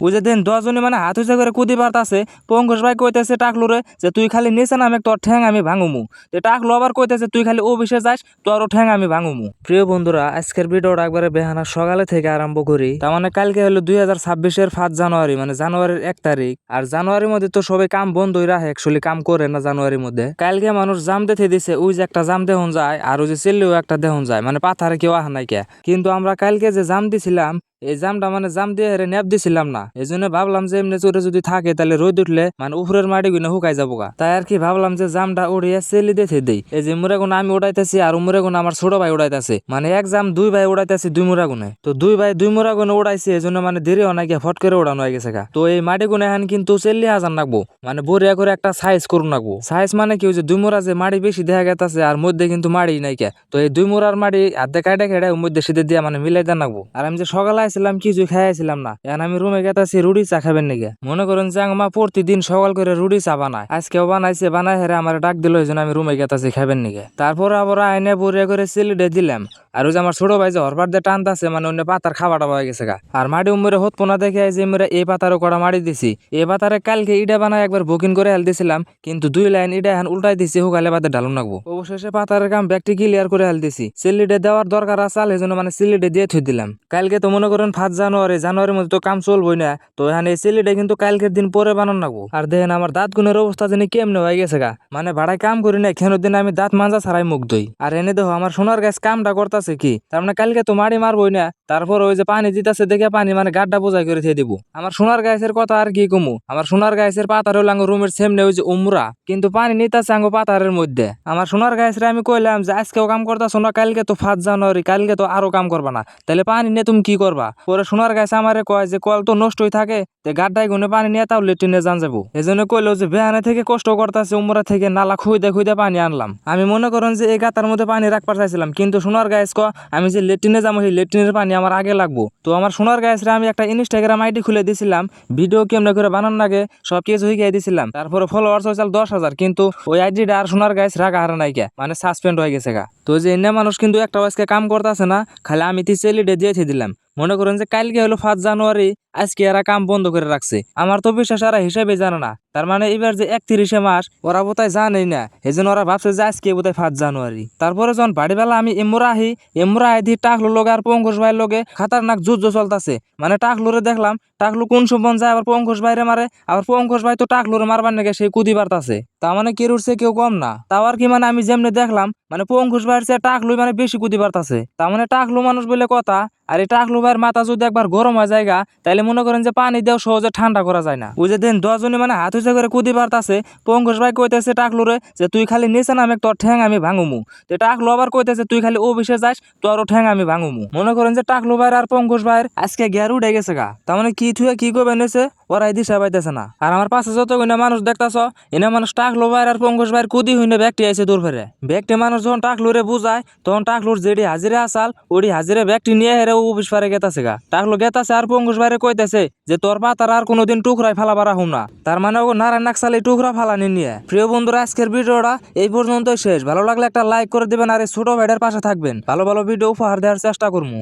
বুঝে দেন 10 জনে মানে হাত উঁচা করে কুদি পারতাছে। পঙ্কজ ভাই কইতেছে টাকলুরে যে তুই খালি নিচে নামে তোর ঠ্যাং আমি ভাঙুমু। তো টাকলু আবার কইতেছে তুই খালি অফিসে যাস তোরও ঠ্যাং আমি ভাঙুমু। প্রিয় বন্ধুরা, আজকের ভিডিওটা একবারে বেহানা সকালে থেকে আরম্ভ করি। তার মানে কালকে হলো 2026-এর 5 জানুয়ারি, মানে জানুয়ারির 1 তারিখ। আর জানুয়ারির মধ্যে তো সবাই কাম বন্ধই রাখে, অ্যাকচুয়ালি কাম করে না জানুয়ারির মধ্যে। কালকে মানুষ জাম দেখে দিছে, ওই যে একটা জাম দেহন যায় আর ওই যে চেল্লেও একটা দেহন যায়, মানে পাথারে কেউ আহ নাই কে। কিন্তু আমরা কালকে যে জাম দিছিলাম এই জামটা মানে জাম দিয়ে হেরে নেপ দিছিলাম না, এই জন্য ভাবলাম যে এমনি চোরে যদি থাকে তাহলে রোদ উঠলে মানে উপরের মাটি গুলো শুকাই যাবো গা। তাই আর কি ভাবলাম যে জামটা উড়িয়ে চেলি দেখে দেই। এই যে মুড়ে গুণ আমি উড়াইতেছি আর মুড়ে গুণ আমার ছোট ভাই উড়াইতেছে, মানে এক জাম দুই ভাই উড়াইতেছি 2 মুড়া গুনে। তো 2 ভাই 2 মুড়া গুনে উড়াইছে, এই জন্য মানে দেরি অনেক ফট করে উড়ানো হয়ে গেছে গা। তো এই মাটি গুনে এখন কিন্তু 40,000 নাকবো, মানে বরিয়া করে একটা সাইজ করুন নাকবো। সাইজ মানে কি যে 2 মুড়া যে মাটি বেশি দেখা গেছে আর মধ্যে কিন্তু মাটি নাই কে। তো এই 2 মুড়ার মাটি আধে কাটে কেটে মধ্যে সিধে দিয়ে মানে মিলাই দেন নাকবো। আর আমি যে সকালে আইছিলাম কিছুই খাইছিলাম না, এখন আমি রুমে গেতাছি রুটি চা খাবেন নাকি। মনে করেন যে আমার প্রতিদিন সকাল করে রুটি চা বানায়, আজকেও বানাইছে, বানাই হেরে আমার ডাক দিল, এই জন্য আমি রুমে গেতাছি খাবেন নাকি। তারপর আবার আইনে বরিয়া করে সিলিডে দিলাম। আর ওই যে আমার ছোট ভাই যে হরবার দিয়ে টানতাছে, মানে অন্য পাতার খাওয়াটা হয়ে গেছে গা। আর মাটি উমরে হত পোনা দেখে যে মেরে এই পাতারও কড়া মারি দিছি। এই পাতারে কালকে ইডা বানায় একবার বুকিং করে হেল দিছিলাম, কিন্তু 2 লাইন ইডা এখন উল্টাই দিছি, হুকালে বাদে ঢালুন নাকবো। অবশেষে পাতারের কাম ব্যাগটি ক্লিয়ার করে হেল দিছি। সিলিডে দেওয়ার দরকার আছে, এই জন্য মানে সিলিডে দিয়ে থুই দিলাম। কালকে তো মনে করেন 5 জানুয়ারি, জানুয়ারির মধ্যে তো কাম চলবই না। তো এখানে এই সিলিডে কিন্তু কালকের দিন পরে বানান নাকবো। আর দেখেন আমার দাঁত গুণের অবস্থা জানি কেমনে হয়ে গেছে গা, মানে ভাড়ায় কাম করি না কেন দিন আমি দাঁত মাজা ছাড়াই মুখ দই। আর এনে দেখো আমার সোনার গাছ কামটা করতেছে কি, তার মানে কালকে তো মারি মারবই না, তারপর ওই যে পানি দিতেছে দেখে পানি মানে গাড্ডা বোঝাই করে দিয়ে দিব। আমার সোনার গাছের কথা আর কি কমু, আমার সোনার গাছের পাতার হলো আঙ্গো রুমের সামনে ওই যে উমরা, কিন্তু পানি নিতেছে আঙ্গো পাতারের মধ্যে। আমার সোনার গাছের আমি কইলাম যে আজকেও কাম করতেছো না, কালকে তো 5 জানুয়ারি, কালকে তো আরো কাম করবা না, তাহলে পানি নিয়ে তুমি কি করবা। পরে সোনার গাছ আমারে কয় যে কল তো নষ্টই থাকে, গাড্ডায় গুনে পানি নিয়ে তাও লেট্রিনে যান যাবো। এই জন্য কইলো যে বেহানে থেকে কষ্ট করতেছে, উমরা থেকে নালা খুঁজে খুঁজে পানি আনলাম। আমি মনে করেন যে এই গাতার মধ্যে পানি রাখবার চাইছিলাম, কিন্তু সোনার গাছ আমি যে লেট্রিনে যাবো সেই লেট্রিনের পানি আমার আগে লাগবো। তো আমার সোনার গাছরে আমি একটা ইনস্টাগ্রাম আইডি খুলে দিছিলাম, ভিডিও কেমনে করে বানান লাগে সব কিছু শিখিয়ে দিছিলাম। তারপরে ফলোয়ার্স হয়েছিল 10,000, কিন্তু ওই আইডিটা আর সোনার গাছ রাখা হারা নাই কে, মানে সাসপেন্ড হয়ে গেছে গা। তো যে এনে মানুষ কিন্তু একটা আজকে কাম করতেছে না, খালি আমি চেলিডে দিয়ে দিলাম। মনে করেন যে কালকে হলো 5 জানুয়ারি, আজকে এরা কাম বন্ধ করে রাখছে। আমার তো বিশ্বাস এরা হিসাবে জানে না, তার মানে এবার যে 31 মাস ওরা বোধহয় জানেই না, এই জন্য ওরা ভাবছে যে আজকে বোধহয় 5 জানুয়ারি। তারপরে যখন বাড়িবেলা আমি এমরা আহি টাকলু লগে আর পঙ্কজ ভাইয়ের লগে খাতারনাক যুদ্ধ চলতেছে। মানে টাকলুরে দেখলাম, টাকলু কোন সময় যায় আবার পঙ্কজ ভাইরে মারে, আবার পঙ্কজ ভাই তো টাকলুরে মারবার নাকি সেই কুদি বাড়তাছে। তার মানে কেউ উঠছে কেউ কম না। তাও আর কি মানে আমি যেমনি দেখলাম মানে পঙ্কজ ভাইয়ের চেয়ে টাকলুই মানে বেশি কুদি বাড়তাছে। তার মানে টাকলু মানুষ বলে কথা। আর এই টাকলু ভাইয়ের মাথা যদি একবার গরম হয়ে যায় তাহলে মনে করেন যে পানি দেও সহজে ঠান্ডা করা যায় না। বুঝে দেন 10 জনে মানে হাত উঁচা করে কুদি পারতাছে। পঙ্কজ ভাই কইতেছে টাকলুরে যে তুই খালি নিচে নামে তোর ঠ্যাং আমি ভাঙুমু। তো টাকলু আবার কইতেছে তুই খালি অফিসে যাস তোরও ঠ্যাং আমি ভাঙুমু। মনে করেন যে টাকলু ভাইয়ের আর পঙ্কজ ভাইয়ের আজকে গিয়ার উঠে গেছে গা। তার মানে কি থুয়ে কি করবে নেছে ওরাই দিশা পাইতেছে না। আর আমার পাশে যত মানুষ দেখতাছ এনে মানুষ টাকলু ভাইয়ের আর পঙ্কজ ভাইয়ের কুদি হইনে ব্যক্তি আইছে দূর ফেরে। ব্যক্তি মানুষ যখন টাকলুরে বুঝায় তখন টাকলুর যেটি হাজিরে আসাল ওটি হাজিরে ব্যক্তি নিয়ে হেরে অফিস পারে গেতাছে গা। টাকলু গেতাছে আর পঙ্কজ ভাইরে কইতেছে যে তোর পাতার আর কোনোদিন টুকরাই ফালা বাড়া হুম না। তার মানে ও নারায়ণ নাকসালি টুকরা ফালানি নিয়ে। প্রিয় বন্ধুরা, আজকের ভিডিওটা এই পর্যন্তই শেষ। ভালো লাগলে একটা লাইক করে দিবেন আর এই ছোট ভাইটার পাশে থাকবেন। ভালো ভালো ভিডিও উপহার দেওয়ার চেষ্টা করবো।